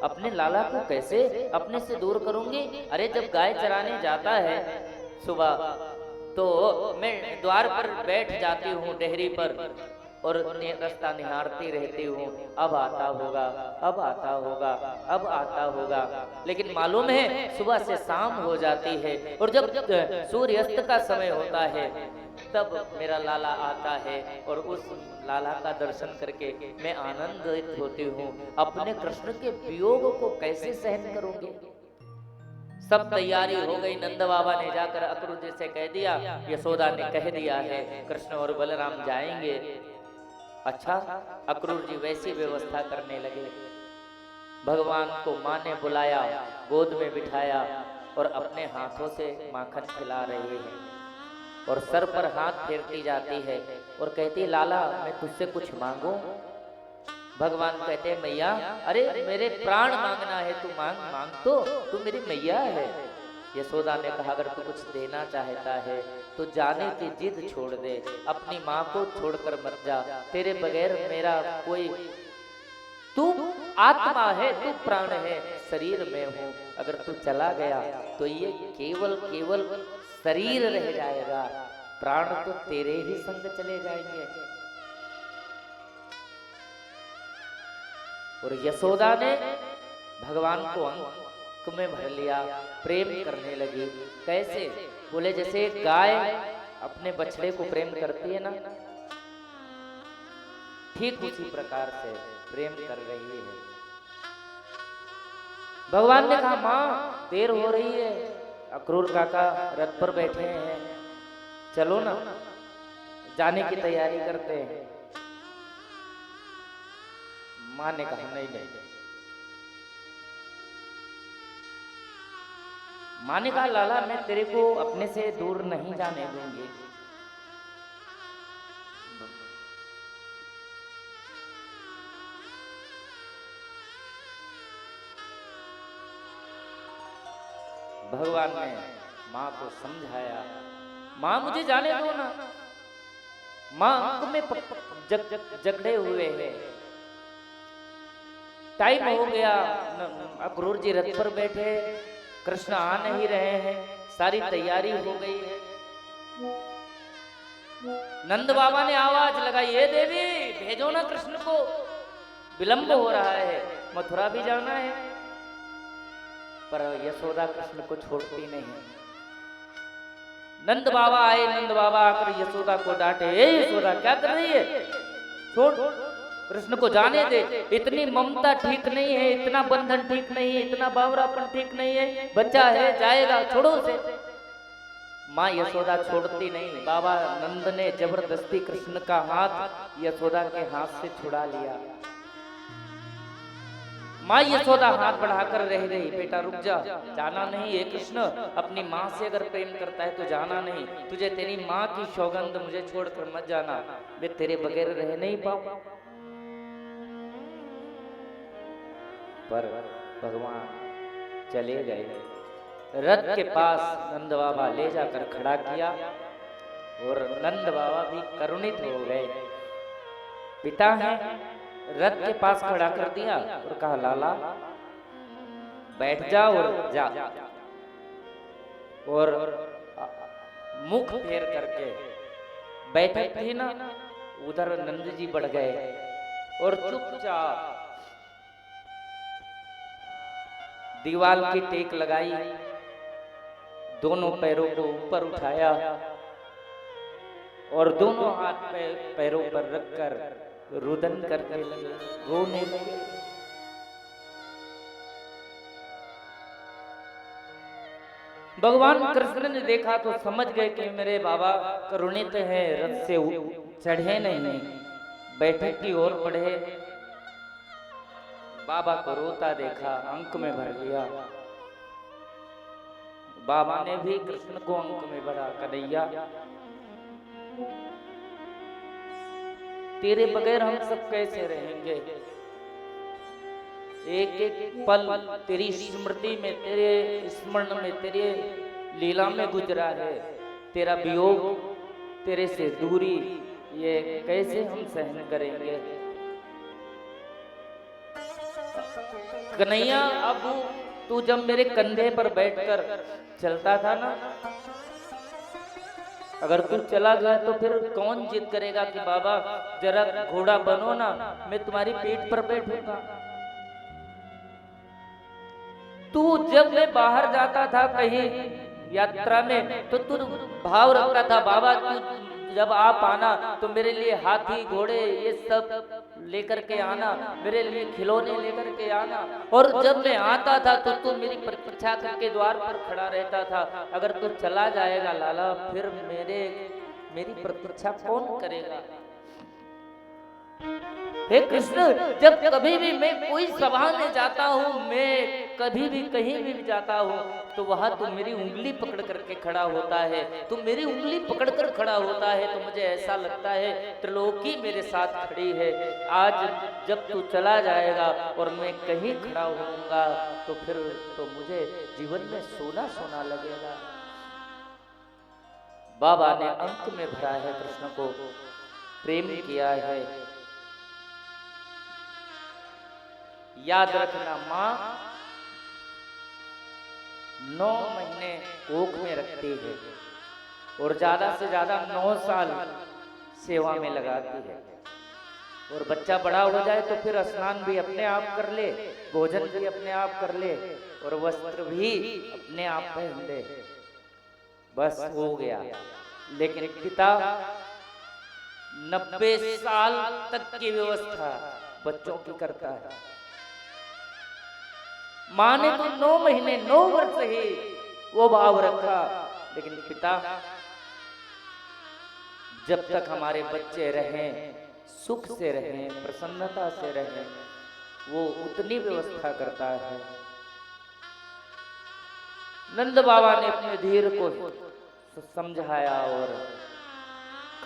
अपने लाला को कैसे अपने से दूर करूंगी। अरे जब गाय चराने जाता है सुबह तो मैं द्वार पर बैठ जाती हूँ डेहरी पर और रास्ता निहारती रहती हूँ, अब आता होगा, अब आता होगा, अब आता होगा। लेकिन मालूम है सुबह से शाम हो जाती है और जब सूर्यास्त का समय होता है तब मेरा लाला आता है और उस लाला का दर्शन करके मैं आनंदित होती हूँ। अपने कृष्ण के वियोग को कैसे सहन करूंगी। सब तैयारी हो गई, नंद बाबा ने जाकर अक्रूर जी से कह दिया, यशोदा ने कह दिया है कृष्ण और बलराम जाएंगे। अच्छा, अक्रूर जी वैसी व्यवस्था करने लगे। भगवान को माँ ने बुलाया, गोद में बिठाया और अपने हाथों से माखन खिला रहे हैं और सर पर हाथ फेरती जाती है और कहती, लाला मैं तुझसे कुछ मांगू। भगवान कहते हैं, मैया अरे मेरे प्राण मांगना है, तू मांग मांग तो, तू मेरी मैया है। यशोदा ने कहा, अगर तू कुछ देना चाहता है तो जाने की जिद छोड़ दे, अपनी माँ को छोड़कर मत जा, तेरे बगैर मेरा कोई, तू आत्मा है, तू प्राण है, शरीर में हूँ, अगर तू चला गया तो ये केवल केवल शरीर रह जाएगा, प्राण तो तेरे ही संग चले जाएंगे। और यशोदा ने भगवान को अंक में भर लिया, प्रेम करने लगी। कैसे? बोले जैसे गाय अपने बछड़े को प्रेम करती है ना, ठीक उसी प्रकार से प्रेम कर रही है। भगवान ने कहा, माँ देर हो रही है, अक्रूर काका रथ पर बैठे हैं, चलो ना जाने की तैयारी करते हैं। माँ ने कहा, नहीं नहीं। माँ ने कहा, लाला मैं तेरे को अपने से दूर नहीं जाने दूंगी। भगवान ने माँ को समझाया, माँ मुझे जाने दो ना, माँ अंक में जकड़े हुए हैं, टाइम हो गया, अक्रूर जी रथ पर बैठे, कृष्ण आ नहीं रहे हैं, सारी तैयारी हो गई है। नंद बाबा ने आवाज लगाई, ये देवी भेजो ना कृष्ण को, विलंब हो रहा है, मथुरा भी जाना है। पर यशोदा कृष्ण को छोड़ती नहीं। नंद बाबा आए, नंद बाबा आकर यशोदा को डांटे, ए यशोदा क्या कर रही है, छोड़ कृष्ण को जाने दे, इतनी ममता ठीक नहीं है, इतना बंधन ठीक नहीं है, इतना बावरापन ठीक नहीं है, बच्चा है जाएगा, छोड़ो उसे। माँ यशोदा छोड़ती नहीं। बाबा नंद ने जबरदस्ती कृष्ण का हाथ यशोदा के हाथ से छुड़ा लिया। माँ यशोदा हाथ बढ़ाकर रह गई, बेटा रुक जा, जाना नहीं है। कृष्ण अपनी माँ से अगर प्रेम करता है तो जाना नहीं, तुझे तेरी माँ की सौगंध, मुझे छोड़कर मत जाना, मैं तेरे बगैर रह नहीं पाऊं। पर भगवान चले गए। रथ के पास नंद बाबा ले जाकर खड़ा किया और नंद बाबा भी करुणित हो गए। पिता है, रथ के पास खड़ा कर दिया और कहा, लाला बैठ जा और जा। और मुख फेर करके बैठक थी ना, उधर नंद जी बढ़ गए और चुपचाप दीवाल की टेक लगाई, दोनों पैरों को ऊपर उठाया और दोनों हाथ पैरों पर रखकर रुदन करने लगे, रोने लगे। भगवान कृष्ण ने देखा तो समझ गए कि मेरे बाबा करुणित हैं, रथ से चढ़े नहीं, बैठक की ओर बढ़े। बाबा को रोता देखा, अंक में भर लिया। बाबा ने भी कृष्ण को अंक में भरा, कन्हैया तेरे बगैर हम सब कैसे रहेंगे, एक एक पल तेरी स्मृति में, तेरे स्मरण में, तेरे लीला में गुजरा है, तेरा वियोग, तेरे से दूरी, ये कैसे हम सहन करेंगे। कन्हैया अब तू जब मेरे कंधे पर बैठकर चलता था ना, अगर तू चला गया तो फिर कौन जिद करेगा कि बाबा जरा घोड़ा बनो ना, मैं तुम्हारी पीठ पर बैठूंगा। तू जब मैं बाहर जाता था कहीं यात्रा में तो तू भाव रखता था, बाबा तू जब आप आना तो मेरे लिए हाथी घोड़े ये सब लेकर के आना, मेरे लिए खिलौने लेकर के आना। और जब मैं आता था तो तू मेरी प्रतीक्षा करके द्वार पर खड़ा रहता था। अगर तू चला जाएगा लाला फिर मेरी प्रतीक्षा कौन करेगा? हे कृष्ण, जब कभी भी मैं कोई सभा में जाता हूँ, मैं कभी भी कहीं भी जाता हूँ तो वहां तू मेरी उंगली पकड़ करके खड़ा होता है, तू मेरी उंगली पकड़ कर खड़ा होता है तो मुझे ऐसा लगता है त्रिलोकी मेरे साथ खड़ी है। आज जब तू चला जाएगा और मैं कहीं खड़ा होऊंगा तो फिर तो मुझे जीवन में सोना सोना लगेगा। बाबा ने अंक में भरा है, कृष्ण को प्रेम किया है। याद रखना, माँ 9 महीने कोख में रखती है और ज्यादा से ज्यादा 9 साल सेवा में लगाती है। और बच्चा बड़ा हो जाए तो फिर स्नान भी अपने आप कर ले, भोजन भी अपने आप कर ले और वस्त्र भी अपने आप पहन ले, बस हो गया। लेकिन पिता 90 साल तक की व्यवस्था बच्चों की करता है। माँ ने तो 9 महीने 9 वर्ष ही वो भाव रखा, लेकिन पिता जब तक हमारे बच्चे रहें, सुख से रहें, प्रसन्नता से रहें, वो उतनी व्यवस्था करता है। नंद बाबा ने अपने धीर को समझाया और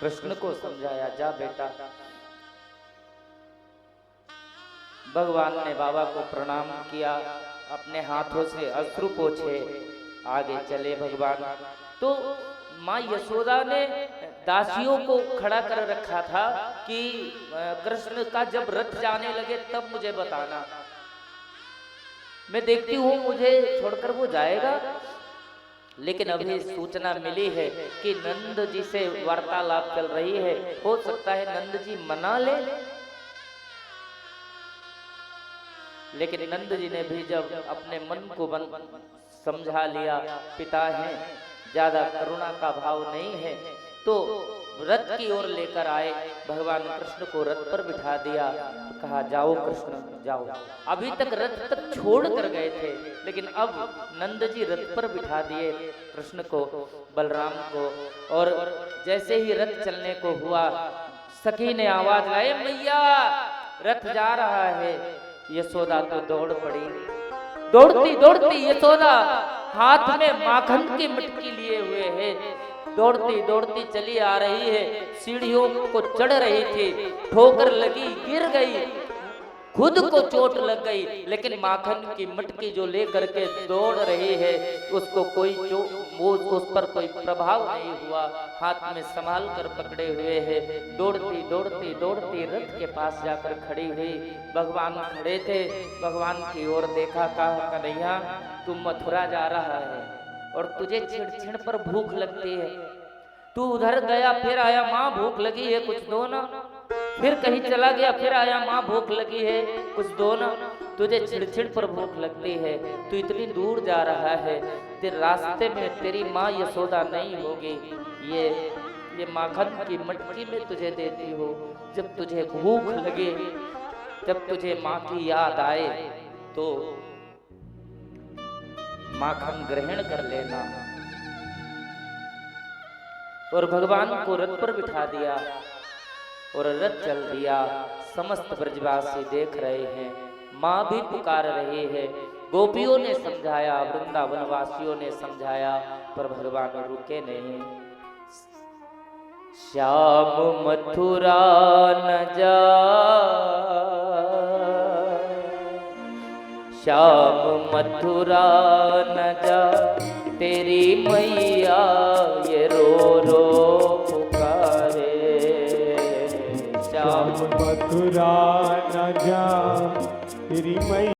कृष्ण को समझाया, जा बेटा। भगवान ने बाबा को प्रणाम किया, अपने हाथों से अश्रु पोंछे, आगे चले भगवान। तो माँ यशोदा ने दासियों को खड़ा कर रखा था कि कृष्ण का जब रथ जाने लगे तब मुझे बताना, मैं देखती हूँ मुझे छोड़कर वो जाएगा। लेकिन अभी सूचना मिली है कि नंद जी से वार्तालाप चल रही है, हो सकता है नंद जी मना ले। लेकिन नंद जी ने भी जब अपने मन को समझा लिया, पिता हैं, ज्यादा करुणा का भाव नहीं है, तो रथ की ओर लेकर आए। भगवान कृष्ण को रथ पर बिठा दिया, कहा जाओ कृष्ण जाओ। अभी तक रथ तक छोड़ कर गए थे, लेकिन अब नंद जी रथ पर बिठा दिए कृष्ण को, बलराम को। और जैसे ही रथ चलने को हुआ, सखी ने आवाज लगाई, मैया रथ जा रहा है। यशोदा तो दौड़ पड़ी, दौड़ती दौड़ती यशोदा हाथ में माखन की मटकी लिए हुए है, दौड़ती दौड़ती चली आ रही है। सीढ़ियों को चढ़ रही थी, ठोकर लगी, गिर गई, खुद को चोट लग गई, लेकिन माखन की मटकी जो लेकर के दौड़ रही है उसको कोई उस पर कोई प्रभाव नहीं हुआ, हाथ में संभाल कर पकड़े हुए है। दौड़ती दौड़ती दौड़ती रथ के पास जाकर खड़ी हुई। भगवान खड़े थे, भगवान की ओर देखा, कहा कन्हैया तू मथुरा जा रहा है और तुझे छिड़ छिड़ पर भूख लगती है, तू उधर गया फिर आया, माँ भूख लगी है कुछ दो ना, फिर कहीं चला गया फिर आया, माँ भूख लगी है कुछ दो ना। तुझे छिड़छिड़ पर भूख लगती है, तू इतनी दूर जा रहा है, तेरे रास्ते में तेरी माँ यशोदा नहीं होगी, ये माखन की मटकी में तुझे देती हो। जब तुझे भूख लगे, जब तुझे माँ की याद आए तो माखन ग्रहण कर लेना। और भगवान को रथ पर बिठा दिया और रथ चल दिया। समस्त ब्रजवासी देख रहे हैं, माँ भी पुकार रही है, गोपियों ने समझाया, वृंदावन वासियों ने समझाया, पर भगवान रुके नहीं। श्याम मथुरा न जा, श्याम मथुरा न जा, तेरी मैया ये रो रो पुकारे। श्याम मथुरा न जा, तेरी मैया